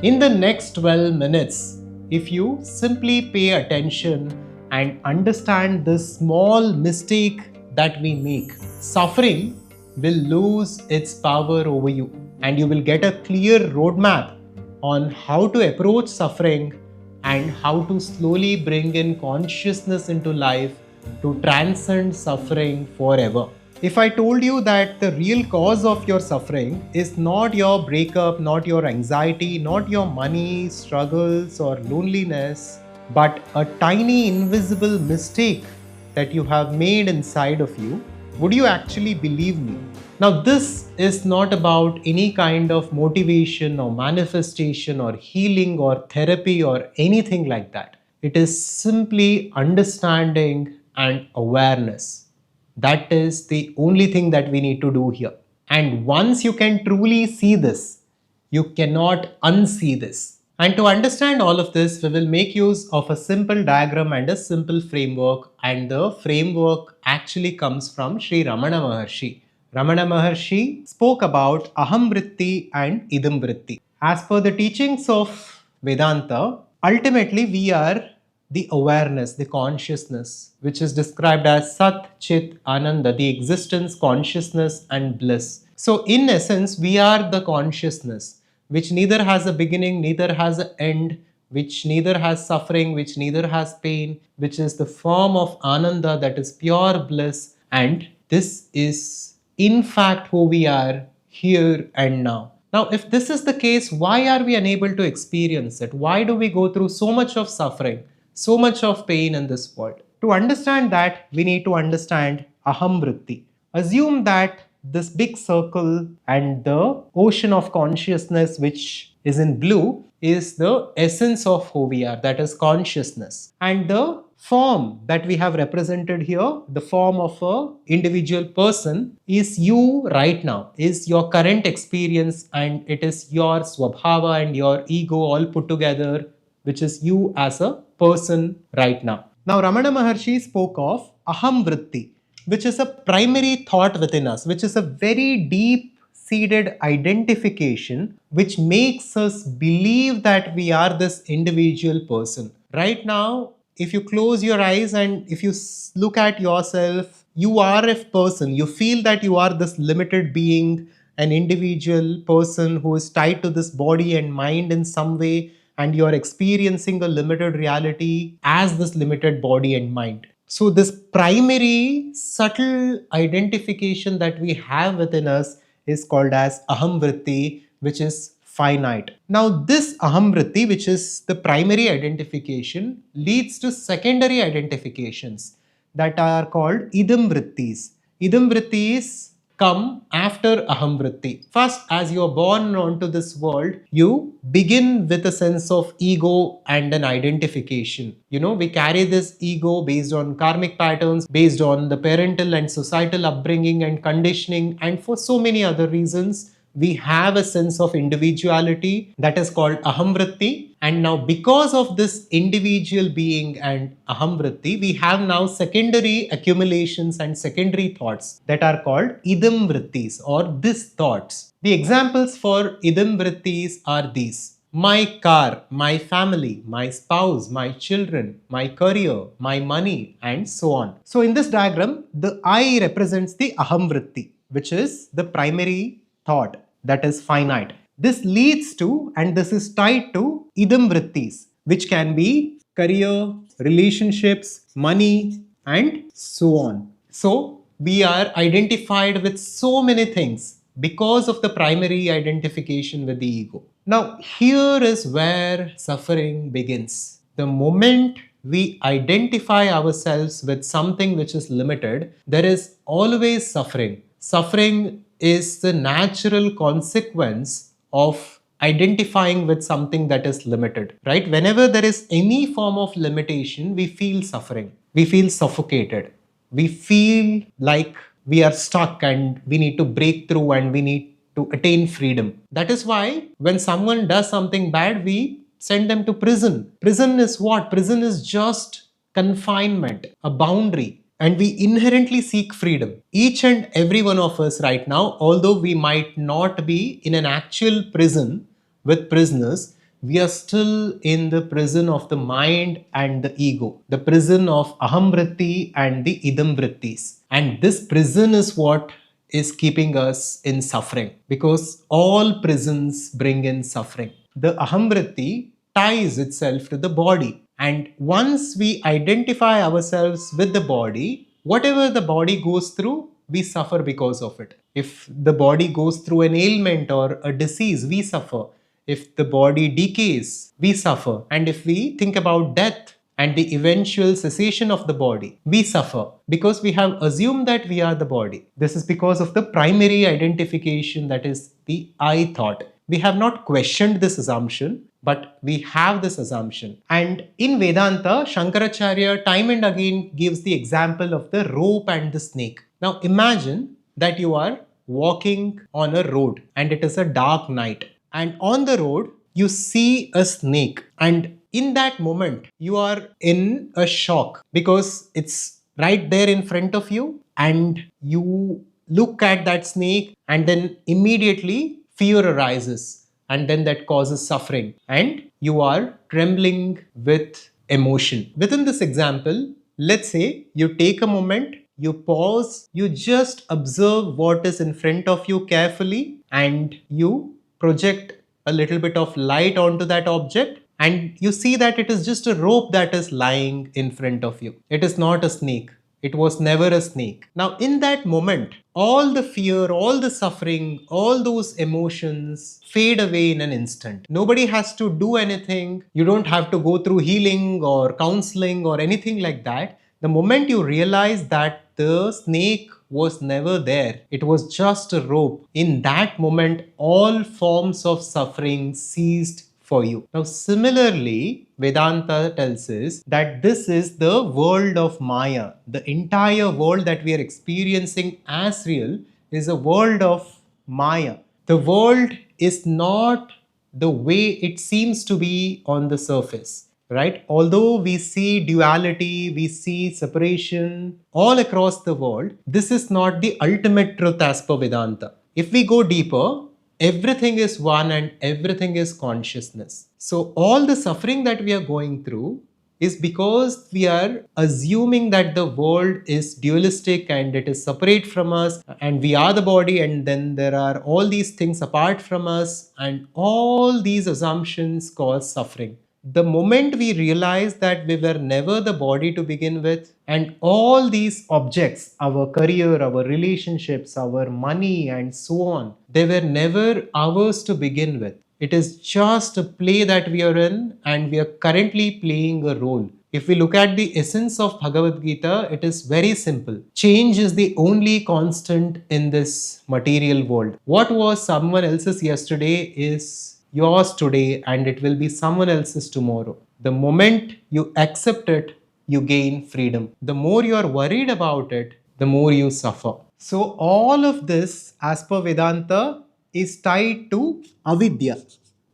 In the next 12 minutes, if you simply pay attention and understand this small mistake that we make, suffering will lose its power over you, and you will get a clear roadmap on how to approach suffering and how to slowly bring in consciousness into life to transcend suffering forever. If I told you that the real cause of your suffering is not your breakup, not your anxiety, not your money, struggles, or loneliness, but a tiny invisible mistake that you have made inside of you, would you actually believe me? Now, this is not about any kind of motivation or manifestation or healing or therapy or anything like that. It is simply understanding and awareness. That is the only thing that we need to do here. And once you can truly see this, you cannot unsee this. And to understand all of this, we will make use of a simple diagram and a simple framework. And the framework actually comes from Sri Ramana Maharshi. Ramana Maharshi spoke about Aham Vritti and Idam Vritti. As per the teachings of Vedanta, ultimately we are the awareness, the consciousness, which is described as Sat, Chit, Ananda, the existence, consciousness, and bliss. So, in essence, we are the consciousness, which neither has a beginning, neither has an end, which neither has suffering, which neither has pain, which is the form of Ananda, that is pure bliss. And this is, in fact, who we are here and now. Now, if this is the case, why are we unable to experience it? Why do we go through so much of suffering, so much of pain in this world? To understand that, we need to understand Aham Vritti. Assume that this big circle and the ocean of consciousness, which is in blue, is the essence of who we are, that is consciousness. And the form that we have represented here, the form of a individual person, is you right now, is your current experience, and it is your swabhava and your ego all put together, which is you as a person right now. Now, Ramana Maharshi spoke of Aham Vritti, which is a primary thought within us, which is a very deep seated identification which makes us believe that we are this individual person. Right now, if you close your eyes and if you look at yourself, you are a person. You feel that you are this limited being, an individual person who is tied to this body and mind in some way, and you are experiencing a limited reality as this limited body and mind. So, this primary subtle identification that we have within us is called as Aham Vritti, which is finite. Now, this Aham Vritti, which is the primary identification, leads to secondary identifications that are called Idam Vrittis. Idam Vrittis come after Aham Vritti. First, as you are born onto this world, you begin with a sense of ego and an identification. You know, we carry this ego based on karmic patterns, based on the parental and societal upbringing and conditioning, and for so many other reasons. We have a sense of individuality that is called Aham Vritti. And now, because of this individual being and Aham Vritti, we have now secondary accumulations and secondary thoughts that are called Idam Vrittis, or this thoughts. The examples for Idam Vrittis are these: my car, my family, my spouse, my children, my career, my money, and so on. So, in this diagram, the I represents the Aham Vritti, which is the primary thought that is finite. This leads to, and this is tied to, Idam Vrittis, which can be career, relationships, money, and so on. So, we are identified with so many things because of the primary identification with the ego. Now, here is where suffering begins. The moment we identify ourselves with something which is limited, there is always suffering. Suffering is the natural consequence of identifying with something that is limited, right? Whenever there is any form of limitation, we feel suffering. We feel suffocated. We feel like we are stuck and we need to break through and we need to attain freedom. That is why when someone does something bad, we send them to prison. Prison is what? Prison is just confinement, a boundary. And we inherently seek freedom. Each and every one of us right now, although we might not be in an actual prison with prisoners, we are still in the prison of the mind and the ego, the prison of aham vritti and the idam vrittis. And this prison is what is keeping us in suffering, because all prisons bring in suffering. The aham vritti ties itself to the body. And once we identify ourselves with the body, whatever the body goes through, we suffer because of it. If the body goes through an ailment or a disease, we suffer. If the body decays, we suffer. And if we think about death and the eventual cessation of the body, we suffer because we have assumed that we are the body. This is because of the primary identification, that is the I thought. We have not questioned this assumption, but we have this assumption. And in Vedanta, Shankaracharya time and again gives the example of the rope and the snake. Now imagine that you are walking on a road and it is a dark night, and on the road you see a snake, and in that moment you are in a shock because it's right there in front of you, and you look at that snake and then immediately fear arises, and then that causes suffering and you are trembling with emotion. Within this example, let's say you take a moment, you pause, you just observe what is in front of you carefully, and you project a little bit of light onto that object, and you see that it is just a rope that is lying in front of you. It is not a snake. It was never a snake. Now, in that moment, all the fear, all the suffering, all those emotions fade away in an instant. Nobody has to do anything. You don't have to go through healing or counseling or anything like that. The moment you realize that the snake was never there, it was just a rope, in that moment, all forms of suffering ceased for you. Now, similarly, Vedanta tells us that this is the world of Maya. The entire world that we are experiencing as real is a world of Maya. The world is not the way it seems to be on the surface, right? Although we see duality, we see separation all across the world, this is not the ultimate truth as per Vedanta. If we go deeper, everything is one and everything is consciousness. So all the suffering that we are going through is because we are assuming that the world is dualistic and it is separate from us, and we are the body, and then there are all these things apart from us, and all these assumptions cause suffering. The moment we realize that we were never the body to begin with, and all these objects, our career, our relationships, our money, and so on, they were never ours to begin with. It is just a play that we are in, and we are currently playing a role. If we look at the essence of Bhagavad Gita, it is very simple. Change is the only constant in this material world. What was someone else's yesterday is yours today, and it will be someone else's tomorrow. The moment you accept it, you gain freedom. The more you are worried about it, the more you suffer. So all of this, as per Vedanta, is tied to avidya.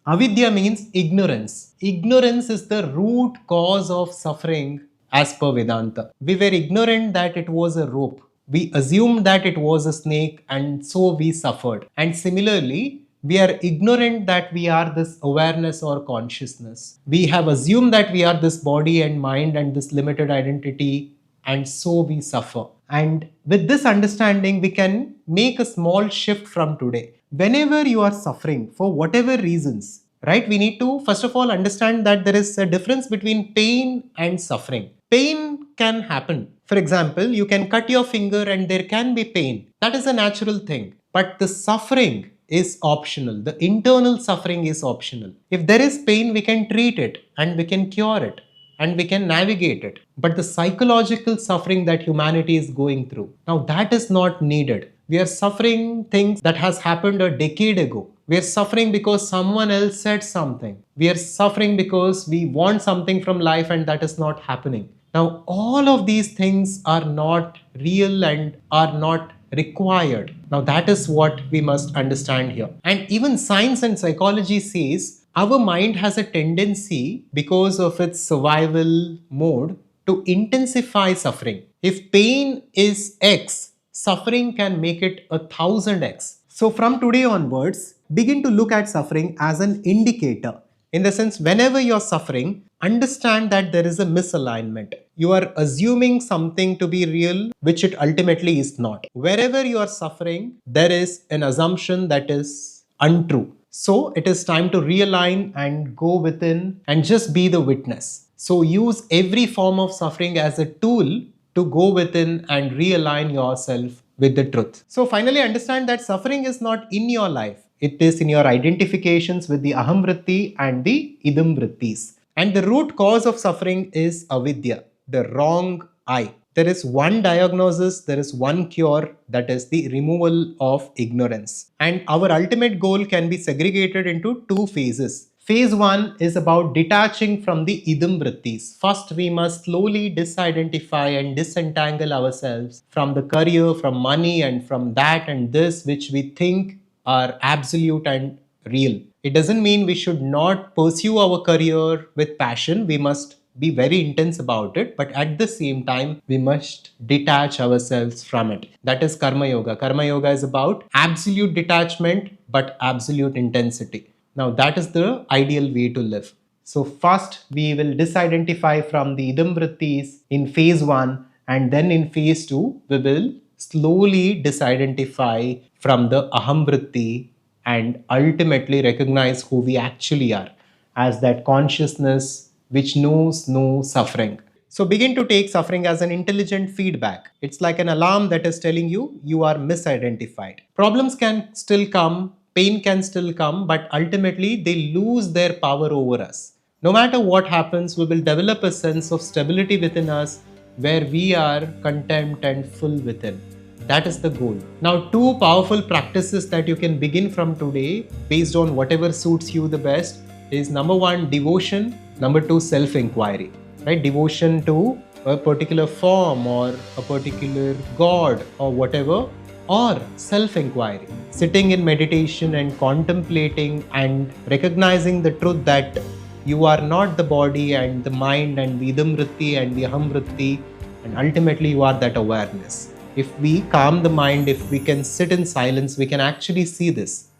Avidya means ignorance. Ignorance is the root cause of suffering as per Vedanta. We were ignorant that it was a rope. We assumed that it was a snake, and so we suffered. And similarly, we are ignorant that we are this awareness or consciousness. We have assumed that we are this body and mind and this limited identity, and so we suffer. And with this understanding, we can make a small shift from today. Whenever you are suffering for whatever reasons, right, we need to first of all understand that there is a difference between pain and suffering. Pain can happen. For example, you can cut your finger and there can be pain. That is a natural thing. But the suffering is optional. The internal suffering is optional. If there is pain, we can treat it and we can cure it and we can navigate it. But the psychological suffering that humanity is going through, now that is not needed. We are suffering things that has happened a decade ago. We are suffering because someone else said something. We are suffering because we want something from life and that is not happening. Now, all of these things are not real and are not required. Now, that is what we must understand here. And even science and psychology says our mind has a tendency, because of its survival mode, to intensify suffering. If pain is X, suffering can make it 1000x. So from today onwards, begin to look at suffering as an indicator. In the sense, whenever you're suffering, understand that there is a misalignment. You are assuming something to be real, which it ultimately is not. Wherever you are suffering, there is an assumption that is untrue. So it is time to realign and go within and just be the witness. So use every form of suffering as a tool to go within and realign yourself with the truth. So finally understand that suffering is not in your life. It is in your identifications with the aham vritti and the idam vrittis. And the root cause of suffering is avidya, the wrong I. There is one diagnosis, there is one cure, that is the removal of ignorance. And our ultimate goal can be segregated into two phases. Phase 1 is about detaching from the idam vrittis. First, we must slowly disidentify and disentangle ourselves from the career, from money, and from that and this which we think are absolute and real. It doesn't mean we should not pursue our career with passion. We must be very intense about it, but at the same time, we must detach ourselves from it. That is Karma Yoga. Karma Yoga is about absolute detachment but absolute intensity. Now, that is the ideal way to live. So, first, we will disidentify from the idam vrittis in phase 1, and then in phase 2, we will slowly disidentify from the aham vritti and ultimately recognize who we actually are as that consciousness which knows no suffering. So begin to take suffering as an intelligent feedback. It's like an alarm that is telling you you are misidentified. Problems can still come, pain can still come, but ultimately they lose their power over us. No matter what happens, we will develop a sense of stability within us where we are content and full within. That is the goal. Now, two powerful practices that you can begin from today based on whatever suits you the best is number 1, devotion, number 2, self-inquiry. Right? Devotion to a particular form or a particular god or whatever, or self-inquiry. Sitting in meditation and contemplating and recognizing the truth that you are not the body and the mind and the idam vritti and the aham vritti, and ultimately you are that awareness. If we calm the mind, if we can sit in silence, we can actually see this.